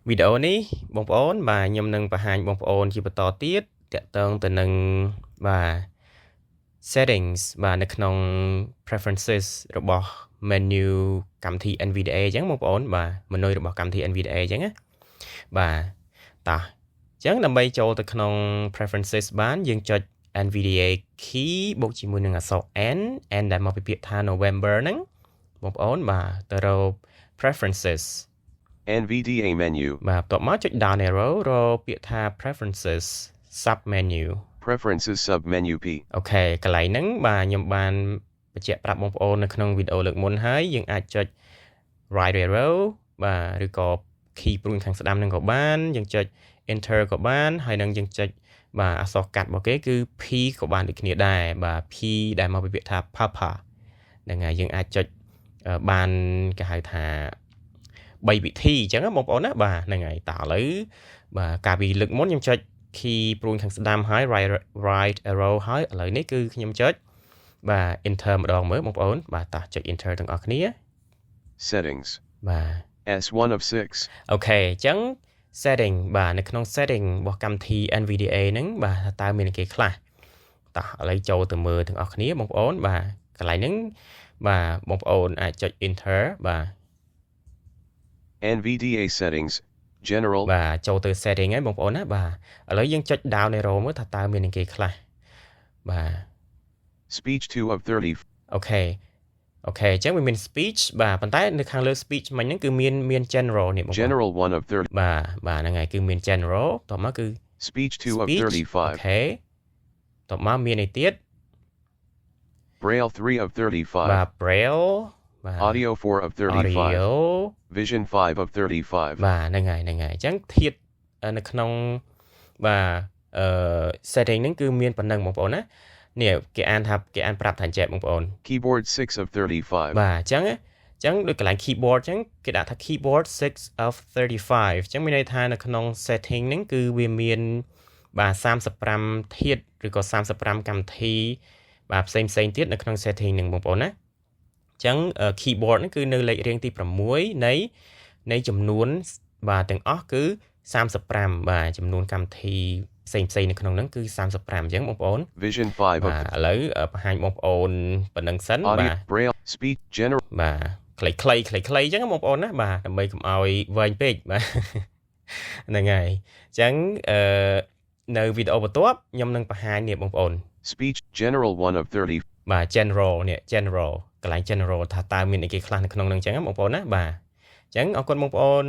វីដេអូនេះបងប្អូនបាទខ្ញុំនឹងបង្ហាញបងប្អូនជាបន្តទៀតតាក់ទងទៅនឹងបាទ settings បាទនៅក្នុង preferences របស់ menu កម្មវិធី NVDA អញ្ចឹងបងប្អូនបាទ menu របស់កម្មវិធី NVDA អញ្ចឹងណាបាទតោះអញ្ចឹងដើម្បីចូលទៅក្នុង preferences បានយើងចុច NVDA key បូកជាមួយនឹងអក្សរ N ដែលមកពីពាក្យថា November ហ្នឹងបងប្អូនបាទទៅរក preferences NVDA menu. បាទបន្ទាប់មកចុច down arrow រកពាក្យថា preferences sub menu Preferences sub menu P. អូខេកន្លែងហ្នឹងបាទខ្ញុំបានបញ្ជាក់ប្រាប់បងប្អូននៅក្នុងវីដេអូលើកមុនហើយយើងអាចចុច right arrow បាទឬក៏ key ព្រួយខាងស្ដាំហ្នឹងក៏បានយើងចុច enter ក៏បានហើយនឹងយើងចុចបាទអក្សរកាត់របស់គេគឺ P ក៏បានដូចគ្នាដែរបាទ P ដែលមកពីពាក្យថា papa ហ្នឹងហើយយើងអាចចុចបានគេហៅថា3វិធីអញ្ចឹងបងប្អូនណាបាទហ្នឹងហើយតើឥឡូវបាទកាលពីលើកមុនខ្ញុំចុច key ព្រួយខាងស្ដាំហើយ right arrow ហើយឥឡូវនេះគឺខ្ញុំចុចបាទ enter ម្ដងមើលបងប្អូនបាទតោះចុច enter ទាំងអស់គ្នា Settings. បាទ S1 of 6. អូខេអញ្ចឹង setting បាទនៅក្នុង setting របស់កម្មវិធី NVDA ហ្នឹងបាទតើមានគេខ្លះតោះឥឡូវចូលទៅមើលទាំងអស់គ្នាបងប្អូនបាទកន្លែងហ្នឹងបាទបងប្អូនអាចចុច enter បាទ NVDA settings. General. បាទចូលទៅ setting ហើយបងប្អូនណាបាទឥឡូវយើងចុច down arrow មើលថាតើមានគេខ្លះបាទ Speech 2 of 30. អូខេអញ្ចឹងវាមាន speech បាទប៉ុន្តែនៅខាងលើ speech មិញហ្នឹងគឺមាន general នេះបងប្អូន General 1 of 30. បាទហ្នឹងហើយគឺមាន general តោះមកគឺ Speech 2 of អូ 35. ខេតោះមកមានអីទៀត Braille 3 of 35. បាទ braille បាទ Audio 4 of 35. audio Vision 5 of 35. បាទហ្នឹងហើយអញ្ចឹងធាតុនៅក្នុងបាទsetting ហ្នឹងគឺមានប៉ុណ្ណឹងបងប្អូនណានេះគេអានប្រាប់ថាចេះបងប្អូន Keyboard 6 of 35. បាទអញ្ចឹងដូចកន្លែង keyboard អញ្ចឹងគេដាក់ថា keyboard 6 of 35អញ្ចឹងមានន័យថានៅក្នុង setting ហ្នឹងគឺវាមានបាទ35ធាតុឬក៏35កម្មវិធីបាទផ្សេងទៀតនៅក្នុង setting ហ្នឹងបងប្អូនណាអញ្ចឹង keyboard ហ្នឹងគឺនៅលេខរៀងទី6នៃចំនួនបាទទាំងអស់គឺ35បាទចំនួនកម្មវិធីផ្សេងនៅក្នុងហ្នឹងគឺ35អញ្ចឹងបងប្អូន Vision 5 បាទ of ឥឡូវបង្ហាញបងប្អូនប៉ុណ្្នឹងសិនបាទ Audio Braille Speech General បាទខ្លីអញ្ចឹងបងប្អូនណាបាទដើម្បីកុំឲ្យវែងពេកបាទហ្នឹងហើយអញ្ចឹងនៅវីដេអូបន្ទាប់ខ្ញុំនឹងបង្ហាញនេះបងប្អូន Speech General 1 of 30. បាទ general នេះ general កន្លែង general ថាតើមានអីគេខ្លះនៅក្នុងហ្នឹងអញ្ចឹងបងប្អូនណាបាទអញ្ចឹងអរគុណបងប្អូន